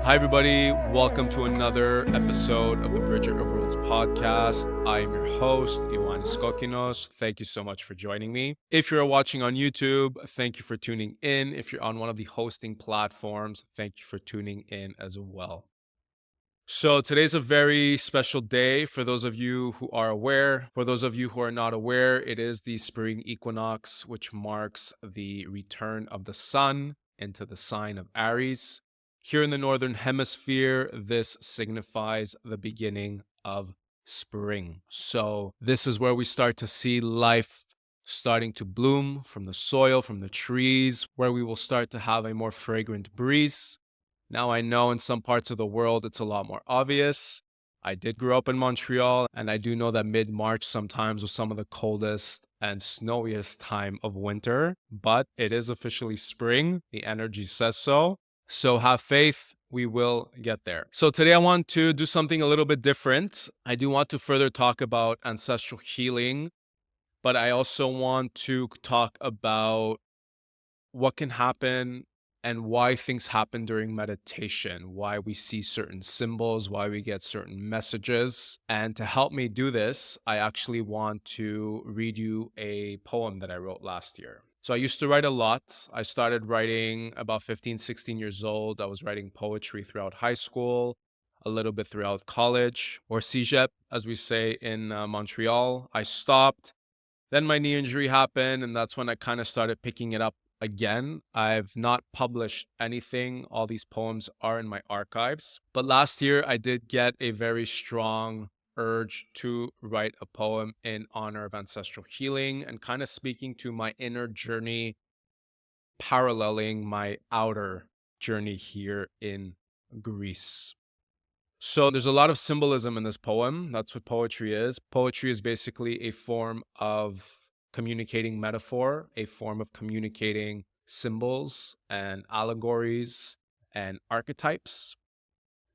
Hi, everybody. Welcome to another episode of the Bridger of Worlds podcast. I am your host, Ioannis Kokkinos. Thank you so much for joining me. If you're watching on YouTube, thank you for tuning in. If you're on one of the hosting platforms, thank you for tuning in as well. So today's a very special day for those of you who are aware. For those of you who are not aware, it is the Spring Equinox, which marks the return of the sun into the sign of Aries. Here in the Northern Hemisphere, this signifies the beginning of spring. So this is where we start to see life starting to bloom from the soil, from the trees, where we will start to have a more fragrant breeze. Now, I know in some parts of the world it's a lot more obvious. I did grow up in Montreal, and I do know that mid-March sometimes was some of the coldest and snowiest time of winter, but it is officially spring. The energy says so. So have faith, we will get there. So today I want to do something a little bit different. I do want to further talk about ancestral healing, but I also want to talk about what can happen and why things happen during meditation, why we see certain symbols, why we get certain messages. And to help me do this, I actually want to read you a poem that I wrote last year. So I used to write a lot. I started writing about 15, 16 years old. I was writing poetry throughout high school, a little bit throughout college, or cégep, as we say in Montreal. I stopped. Then my knee injury happened, and that's when I kind of started picking it up again. I've not published anything. All these poems are in my archives. But last year, I did get a very strong urge to write a poem in honor of ancestral healing and kind of speaking to my inner journey, paralleling my outer journey here in Greece. So there's a lot of symbolism in this poem. That's what poetry is. Poetry is basically a form of communicating metaphor, a form of communicating symbols and allegories and archetypes.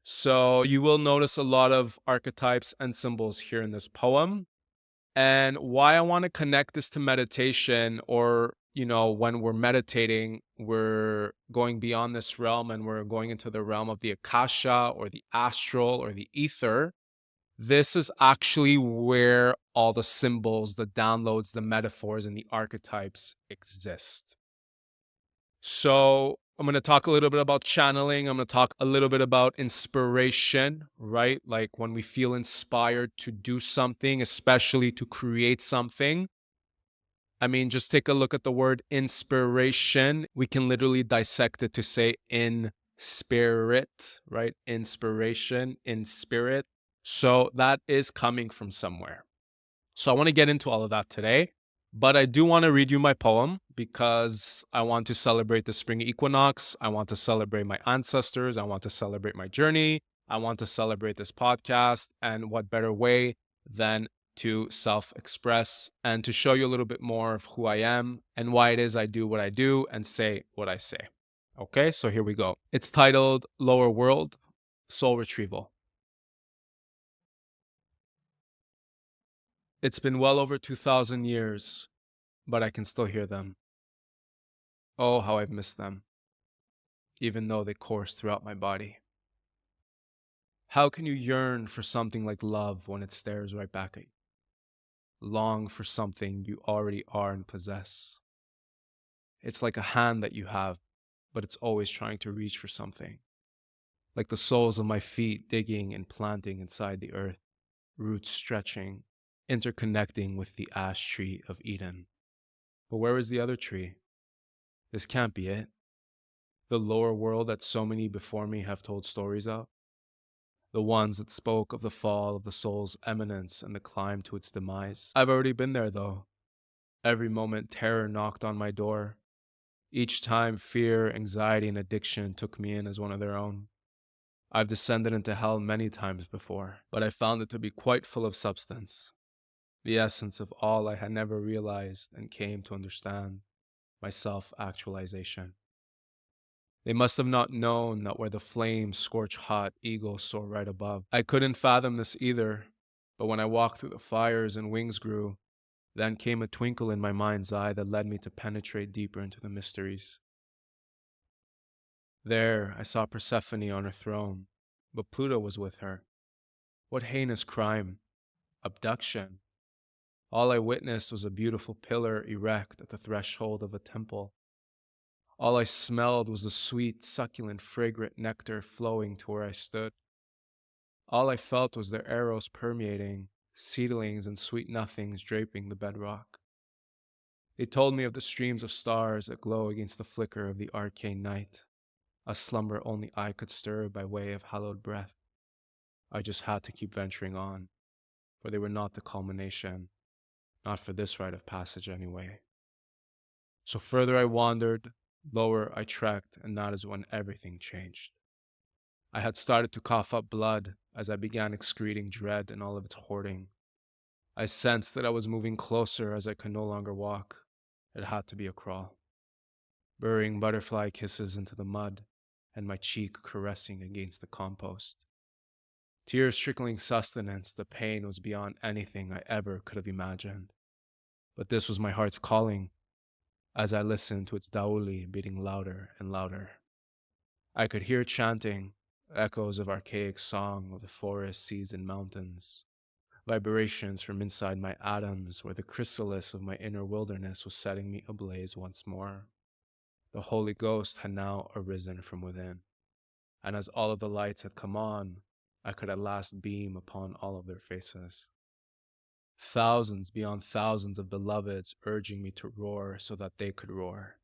So you will notice a lot of archetypes and symbols here in this poem. And why I want to connect this to meditation, or when we're meditating, we're going beyond this realm and we're going into the realm of the Akasha or the Astral or the ether. This is actually where all the symbols, the downloads, the metaphors, and the archetypes exist. So I'm going to talk a little bit about channeling. I'm going to talk a little bit about inspiration, right? Like when we feel inspired to do something, especially to create something. I mean, just take a look at the word inspiration. We can literally dissect it to say in spirit, right? Inspiration, in spirit. So that is coming from somewhere. So I want to get into all of that today, but I do want to read you my poem because I want to celebrate the spring equinox. I want to celebrate my ancestors. I want to celebrate my journey. I want to celebrate this podcast. And what better way than to self-express and to show you a little bit more of who I am and why it is I do what I do and say what I say. Okay, so here we go. It's titled Lower World, Soul Retrieval. It's been well over 2,000 years, but I can still hear them. Oh, how I've missed them, even though they course throughout my body. How can you yearn for something like love when it stares right back at you? Long for something you already are and possess. It's like a hand that you have, but it's always trying to reach for something. Like the soles of my feet digging and planting inside the earth, roots stretching, interconnecting with the ash tree of Eden. But where is the other tree? This can't be it. The lower world that so many before me have told stories of. The ones that spoke of the fall of the soul's eminence and the climb to its demise. I've already been there though. Every moment terror knocked on my door. Each time fear, anxiety, and addiction took me in as one of their own. I've descended into hell many times before, but I found it to be quite full of substance. The essence of all I had never realized and came to understand, my self-actualization. They must have not known that where the flames scorch hot, eagles soar right above. I couldn't fathom this either, but when I walked through the fires and wings grew, then came a twinkle in my mind's eye that led me to penetrate deeper into the mysteries. There, I saw Persephone on her throne, but Pluto was with her. What heinous crime! Abduction. All I witnessed was a beautiful pillar erect at the threshold of a temple. All I smelled was the sweet, succulent, fragrant nectar flowing to where I stood. All I felt was their arrows permeating, seedlings and sweet nothings draping the bedrock. They told me of the streams of stars that glow against the flicker of the arcane night, a slumber only I could stir by way of hallowed breath. I just had to keep venturing on, for they were not the culmination, not for this rite of passage anyway. So further I wandered, lower I trekked, and that is when everything changed. I had started to cough up blood as I began excreting dread in all of its hoarding. I sensed that I was moving closer as I could no longer walk. It had to be a crawl. Burying butterfly kisses into the mud, and my cheek caressing against the compost. Tears trickling sustenance, the pain was beyond anything I ever could have imagined. But this was my heart's calling, as I listened to its dauli beating louder and louder. I could hear chanting, echoes of archaic song of the forest, seas, and mountains, vibrations from inside my atoms where the chrysalis of my inner wilderness was setting me ablaze once more. The Holy Ghost had now arisen from within, and as all of the lights had come on, I could at last beam upon all of their faces. Thousands beyond thousands of beloveds urging me to roar so that they could roar,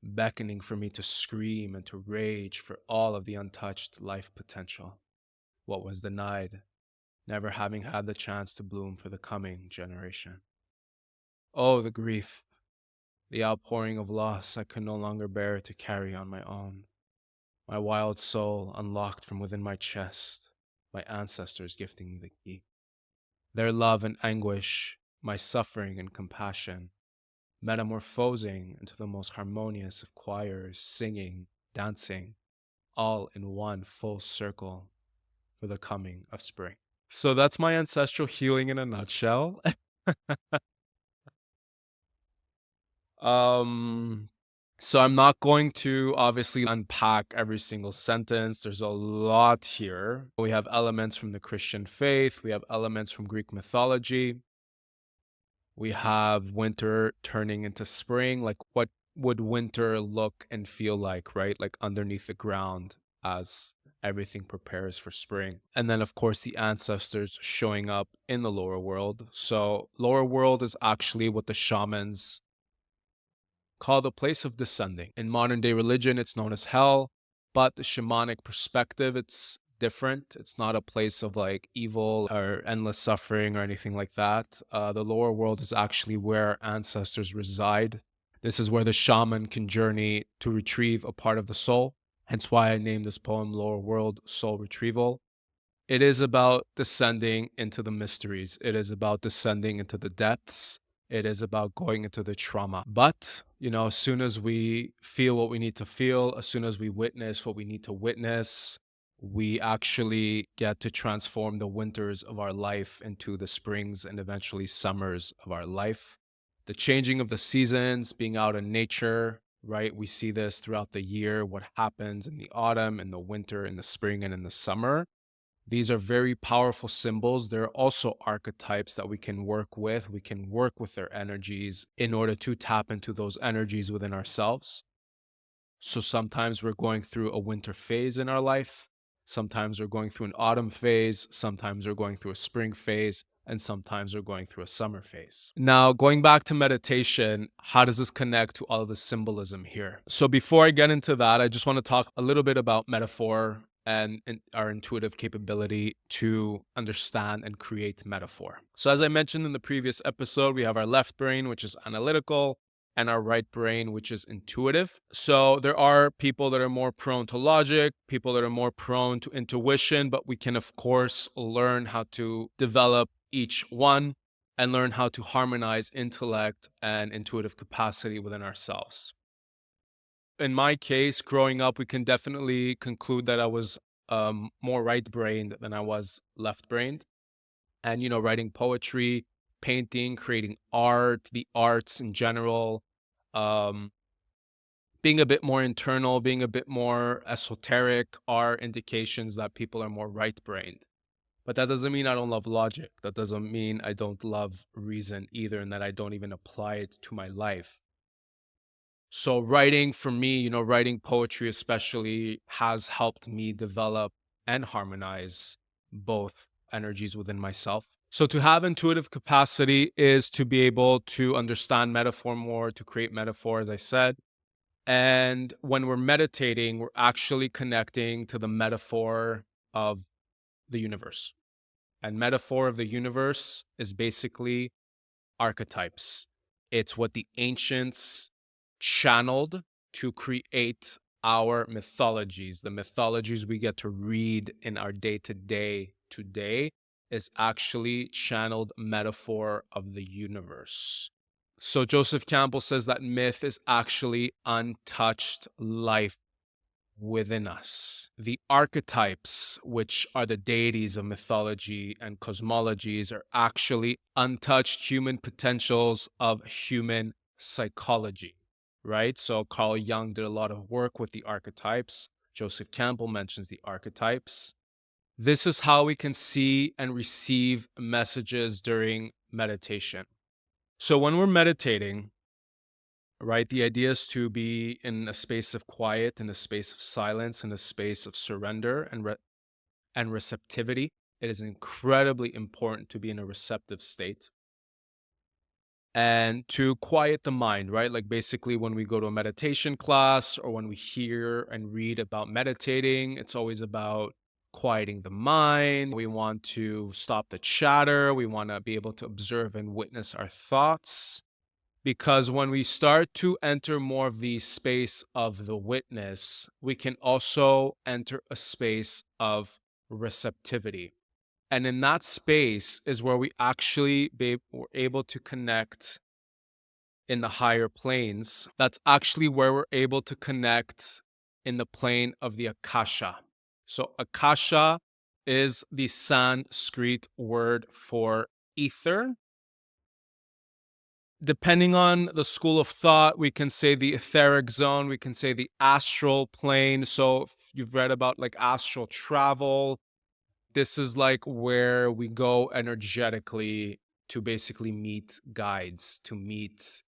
beckoning for me to scream and to rage for all of the untouched life potential, what was denied, never having had the chance to bloom for the coming generation. Oh, the grief, the outpouring of loss I could no longer bear to carry on my own. My wild soul unlocked from within my chest, my ancestors gifting me the key. Their love and anguish, my suffering and compassion, metamorphosing into the most harmonious of choirs, singing, dancing, all in one full circle for the coming of spring. So that's my ancestral healing in a nutshell. So I'm not going to obviously unpack every single sentence. There's a lot here. We have elements from the Christian faith. We have elements from Greek mythology. We have winter turning into spring. Like, what would winter look and feel like, right? Like underneath the ground as everything prepares for spring. And then, of course, the ancestors showing up in the lower world. So lower world is actually what the shamans call the place of descending. In modern day religion, it's known as hell, but the shamanic perspective, it's different. It's not a place of like evil or endless suffering or anything like that. The lower world is actually where ancestors reside. This is where the shaman can journey to retrieve a part of the soul. Hence why I named this poem Lower World Soul Retrieval. It is about descending into the mysteries. It is about descending into the depths. It is about going into the trauma. But, as soon as we feel what we need to feel, as soon as we witness what we need to witness, we actually get to transform the winters of our life into the springs and eventually summers of our life. The changing of the seasons, being out in nature, right? We see this throughout the year, what happens in the autumn, in the winter, in the spring, and in the summer. These are very powerful symbols. There are also archetypes that we can work with. We can work with their energies in order to tap into those energies within ourselves. So sometimes we're going through a winter phase in our life. Sometimes we're going through an autumn phase. Sometimes we're going through a spring phase. And sometimes we're going through a summer phase. Now, going back to meditation, how does this connect to all of the symbolism here? So before I get into that, I just want to talk a little bit about metaphor and our intuitive capability to understand and create metaphor. So as I mentioned in the previous episode, we have our left brain, which is analytical, and our right brain, which is intuitive. So there are people that are more prone to logic, people that are more prone to intuition, but we can, of course, learn how to develop each one and learn how to harmonize intellect and intuitive capacity within ourselves. In my case, growing up, we can definitely conclude that I was more right-brained than I was left-brained. And, writing poetry, painting, creating art, the arts in general, being a bit more internal, being a bit more esoteric are indications that people are more right-brained. But that doesn't mean I don't love logic. That doesn't mean I don't love reason either, and that I don't even apply it to my life. So writing for me, writing poetry especially has helped me develop and harmonize both energies within myself. So to have intuitive capacity is to be able to understand metaphor more, to create metaphor, as I said. And when we're meditating, we're actually connecting to the metaphor of the universe. And metaphor of the universe is basically archetypes. It's what the ancients channeled to create our mythologies. The mythologies we get to read in our day-to-day today is actually channeled metaphor of the universe. So Joseph Campbell says that myth is actually untouched life within us. The archetypes, which are the deities of mythology and cosmologies, are actually untouched human potentials of human psychology, right? So Carl Jung did a lot of work with the archetypes. Joseph Campbell mentions the archetypes. This is how we can see and receive messages during meditation. So when we're meditating, right, the idea is to be in a space of quiet, in a space of silence, in a space of surrender and receptivity. It is incredibly important to be in a receptive state and to quiet the mind, right? Like basically when we go to a meditation class or when we hear and read about meditating, it's always about quieting the mind. We want to stop the chatter. We want to be able to observe and witness our thoughts. Because when we start to enter more of the space of the witness, we can also enter a space of receptivity. And in that space is where we actually we're able to connect in the higher planes. That's actually where we're able to connect in the plane of the Akasha. So Akasha is the Sanskrit word for ether. Depending on the school of thought, we can say the etheric zone, we can say the astral plane. So if you've read about like astral travel, this is like where we go energetically to basically meet guides, to meet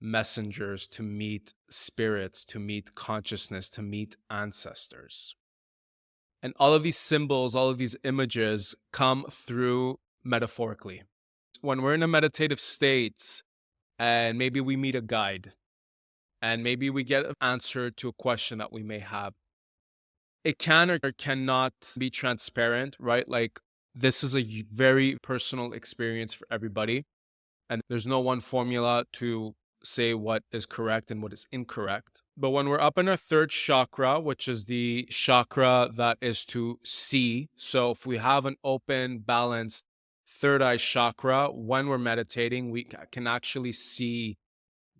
messengers, to meet spirits, to meet consciousness, to meet ancestors. And all of these symbols, all of these images come through metaphorically. When we're in a meditative state, and maybe we meet a guide, and maybe we get an answer to a question that we may have. It can or cannot be transparent, right? Like this is a very personal experience for everybody, and there's no one formula to say what is correct and what is incorrect. But when we're up in our third chakra, which is the chakra that is to see, so if we have an open, balanced third eye chakra, when we're meditating, we can actually see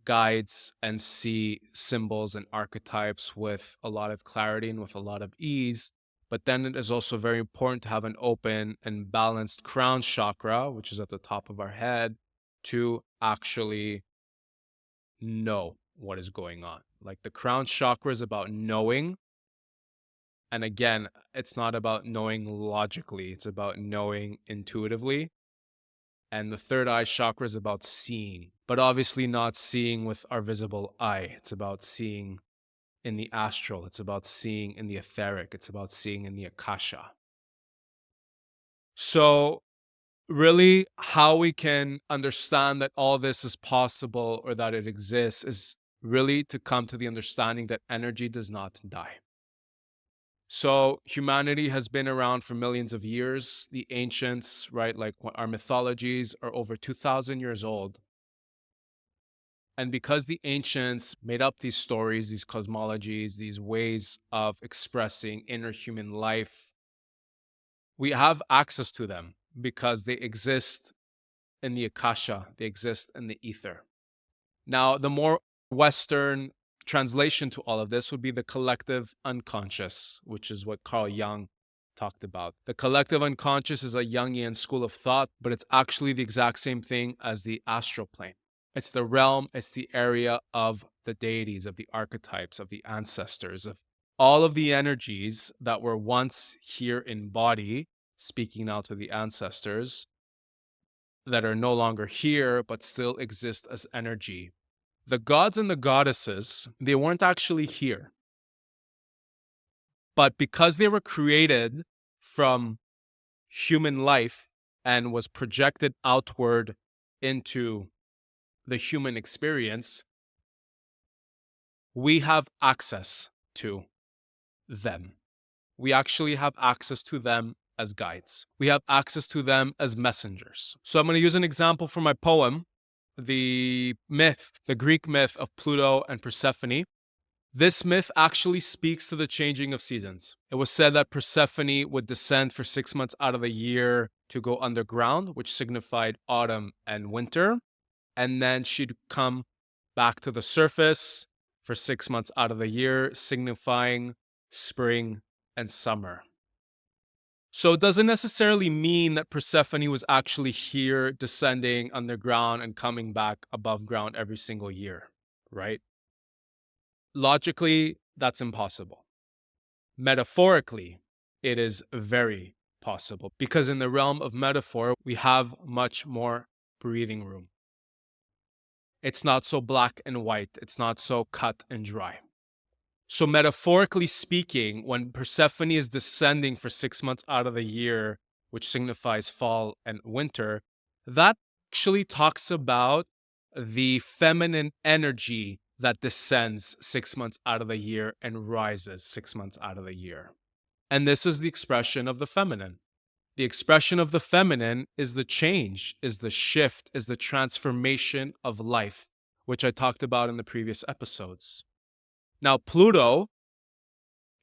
guides and see symbols and archetypes with a lot of clarity and with a lot of ease. But then it is also very important to have an open and balanced crown chakra, which is at the top of our head, to actually know what is going on. Like the crown chakra is about knowing. And again, it's not about knowing logically, it's about knowing intuitively. And the third eye chakra is about seeing, but obviously not seeing with our visible eye. It's about seeing in the astral. It's about seeing in the etheric. It's about seeing in the Akasha. So really how we can understand that all this is possible or that it exists is really to come to the understanding that energy does not die. So humanity has been around for millions of years. The ancients, right, like our mythologies are over 2,000 years old. And because the ancients made up these stories, these cosmologies, these ways of expressing inner human life, we have access to them because they exist in the Akasha, they exist in the ether. Now, the more Western translation to all of this would be the collective unconscious, which is what Carl Jung talked about. The collective unconscious is a Jungian school of thought, but it's actually the exact same thing as the astral plane. It's the realm, it's the area of the deities, of the archetypes, of the ancestors, of all of the energies that were once here in body, speaking now to the ancestors, that are no longer here but still exist as energy. The gods and the goddesses, they weren't actually here. But because they were created from human life and was projected outward into the human experience, we have access to them. We actually have access to them as guides. We have access to them as messengers. So I'm going to use an example from my poem, the Greek myth of Pluto and Persephone. This myth actually speaks to the changing of seasons. It was said that Persephone would descend for 6 months out of the year to go underground, which signified autumn and winter. And then she'd come back to the surface for 6 months out of the year, signifying spring and summer. So it doesn't necessarily mean that Persephone was actually here descending underground and coming back above ground every single year, right? Logically, that's impossible. Metaphorically, it is very possible because in the realm of metaphor, we have much more breathing room. It's not so black and white. It's not so cut and dry. So metaphorically speaking, when Persephone is descending for 6 months out of the year, which signifies fall and winter, that actually talks about the feminine energy that descends 6 months out of the year and rises 6 months out of the year. And this is the expression of the feminine. The expression of the feminine is the change, is the shift, is the transformation of life, which I talked about in the previous episodes. Now, Pluto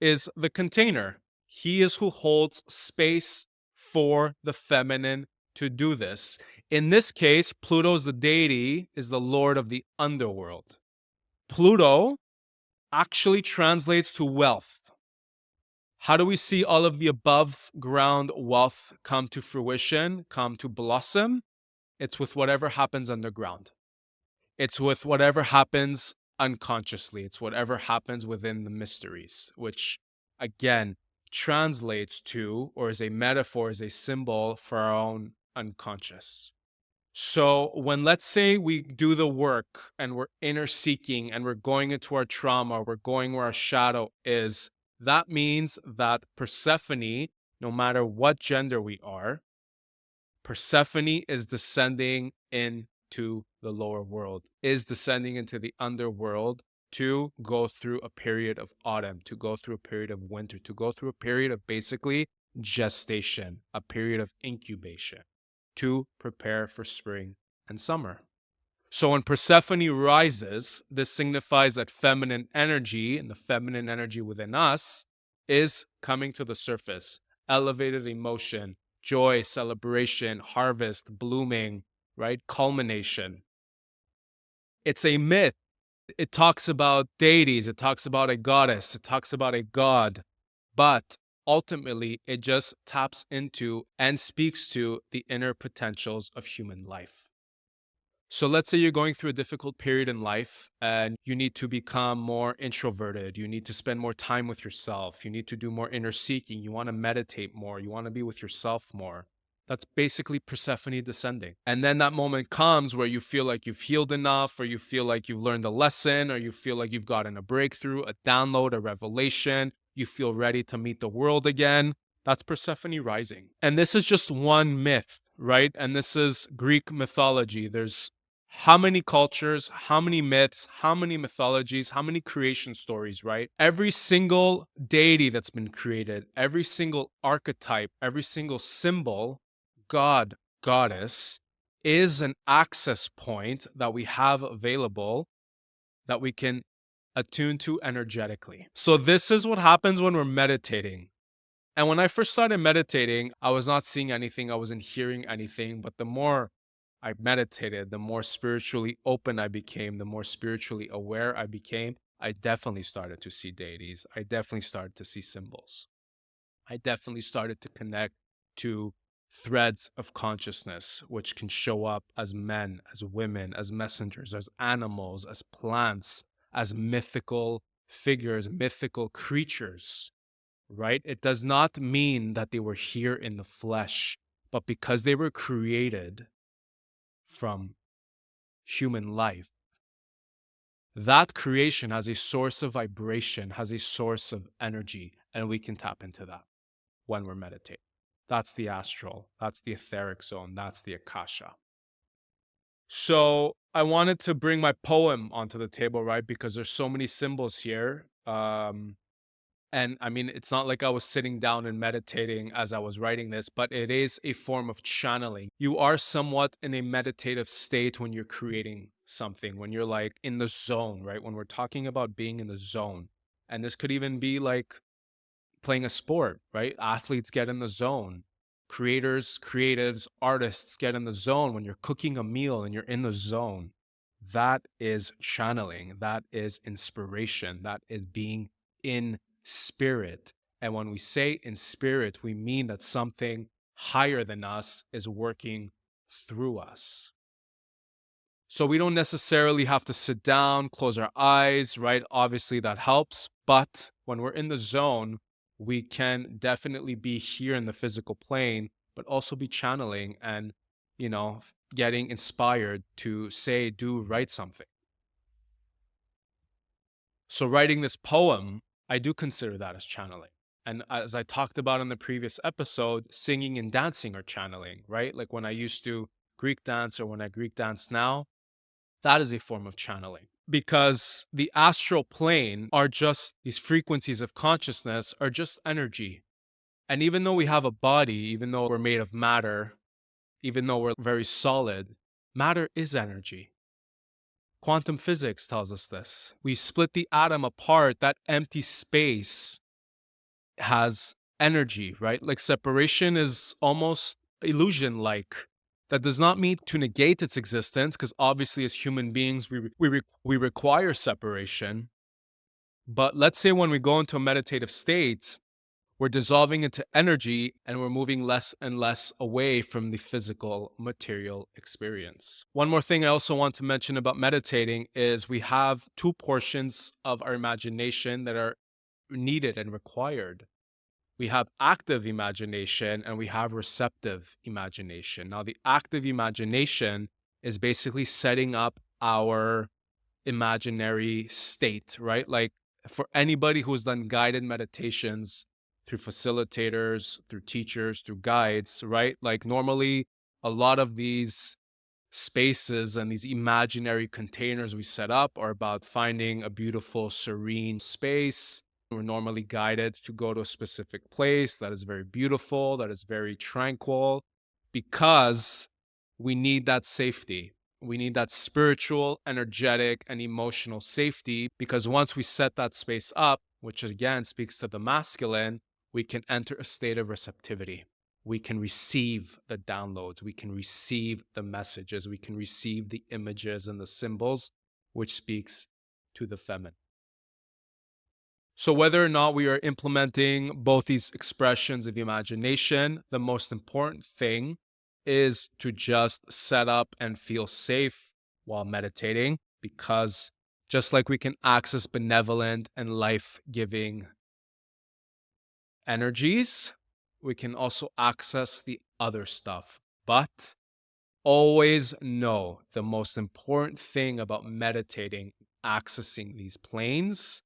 is the container. He is who holds space for the feminine to do this. In this case, Pluto's the deity, is the lord of the underworld. Pluto actually translates to wealth. How do we see all of the above ground wealth come to fruition, come to blossom? It's with whatever happens underground. It's with whatever happens unconsciously. It's whatever happens within the mysteries, which again translates to, or is a metaphor, is a symbol for our own unconscious. So when, let's say, we do the work and we're inner seeking and we're going into our trauma, we're going where our shadow is, that means that Persephone, no matter what gender we are, Persephone is descending into the lower world, is descending into the underworld to go through a period of autumn, to go through a period of winter, to go through a period of basically gestation, a period of incubation, to prepare for spring and summer. So when Persephone rises, this signifies that feminine energy and the feminine energy within us is coming to the surface. Elevated emotion, joy, celebration, harvest, blooming, right? Culmination. It's a myth. It talks about deities, it talks about a goddess, it talks about a god, but ultimately it just taps into and speaks to the inner potentials of human life. So let's say you're going through a difficult period in life and you need to become more introverted. You need to spend more time with yourself. You need to do more inner seeking. You want to meditate more. You want to be with yourself more. That's basically Persephone descending. And then that moment comes where you feel like you've healed enough, or you feel like you've learned a lesson, or you feel like you've gotten a breakthrough, a download, a revelation. You feel ready to meet the world again. That's Persephone rising. And this is just one myth, right? And this is Greek mythology. There's how many cultures, how many myths, how many mythologies, how many creation stories, right? Every single deity that's been created, every single archetype, every single symbol, god, goddess, is an access point that we have available that we can attune to energetically. So this is what happens when we're meditating. And when I first started meditating, I was not seeing anything, I wasn't hearing anything, but the more I meditated, the more spiritually open I became, the more spiritually aware I became. I definitely started to see deities. I definitely started to see symbols. I definitely started to connect to threads of consciousness, which can show up as men, as women, as messengers, as animals, as plants, as mythical figures, mythical creatures, right? It does not mean that they were here in the flesh, but because they were created from human life, that creation has a source of vibration, has a source of energy, and we can tap into that when we're meditating. That's the astral, that's the etheric zone, that's the Akasha. So I wanted to bring my poem onto the table, right? Because there's so many symbols here. And I mean, it's not like I was sitting down and meditating as I was writing this, but it is a form of channeling. You are somewhat in a meditative state when you're creating something, when you're like in the zone, right? When we're talking about being in the zone. And this could even be like playing a sport, right? Athletes get in the zone. Creators, creatives, artists get in the zone when you're cooking a meal and you're in the zone. That is channeling. That is inspiration. That is being in spirit. And when we say in spirit, we mean that something higher than us is working through us. So we don't necessarily have to sit down, close our eyes, right? Obviously that helps. But when we're in the zone, we can definitely be here in the physical plane, but also be channeling and, getting inspired to say, do, write something. So writing this poem, I do consider that as channeling. And as I talked about in the previous episode, singing and dancing are channeling, right? Like when I used to Greek dance or when I Greek dance now, that is a form of channeling. Because the astral plane are just these frequencies of consciousness are just energy. And even though we have a body, even though we're made of matter, even though we're very solid, matter is energy. Quantum physics tells us this. We split the atom apart, that empty space has energy, right? Like separation is almost illusion like. That does not mean to negate its existence, because obviously as human beings, we require separation. But let's say when we go into a meditative state, we're dissolving into energy and we're moving less and less away from the physical material experience. One more thing I also want to mention about meditating is we have two portions of our imagination that are needed and required. We have active imagination and we have receptive imagination. Now, the active imagination is basically setting up our imaginary state, right? Like for anybody who's done guided meditations through facilitators, through teachers, through guides, right? Like normally a lot of these spaces and these imaginary containers we set up are about finding a beautiful, serene space. We're normally guided to go to a specific place that is very beautiful, that is very tranquil, because we need that safety. We need that spiritual, energetic, and emotional safety, because once we set that space up, which again speaks to the masculine, we can enter a state of receptivity. We can receive the downloads, we can receive the messages, we can receive the images and the symbols, which speaks to the feminine. So whether or not we are implementing both these expressions of imagination, the most important thing is to just set up and feel safe while meditating, because just like we can access benevolent and life-giving energies, we can also access the other stuff. But always know the most important thing about meditating, accessing these planes,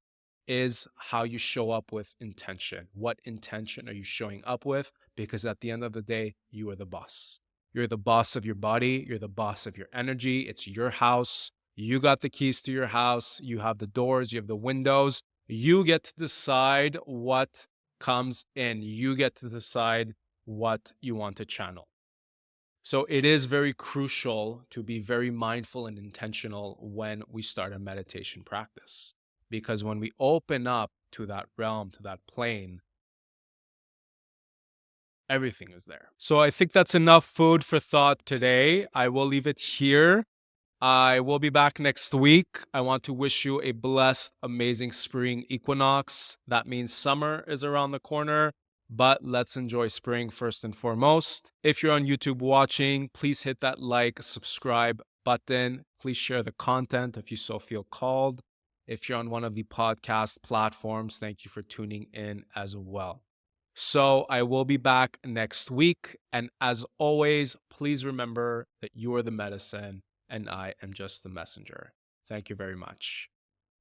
is how you show up with intention. What intention are you showing up with? Because at the end of the day, you are the boss. You're the boss of your body. You're the boss of your energy. It's your house. You got the keys to your house. You have the doors. You have the windows. You get to decide what comes in. You get to decide what you want to channel. So it is very crucial to be very mindful and intentional when we start a meditation practice. Because when we open up to that realm, to that plane, everything is there. So I think that's enough food for thought today. I will leave it here. I will be back next week. I want to wish you a blessed, amazing spring equinox. That means summer is around the corner. But let's enjoy spring first and foremost. If you're on YouTube watching, please hit that like, subscribe button. Please share the content if you so feel called. If you're on one of the podcast platforms, thank you for tuning in as well. So I will be back next week. And as always, please remember that you are the medicine and I am just the messenger. Thank you very much.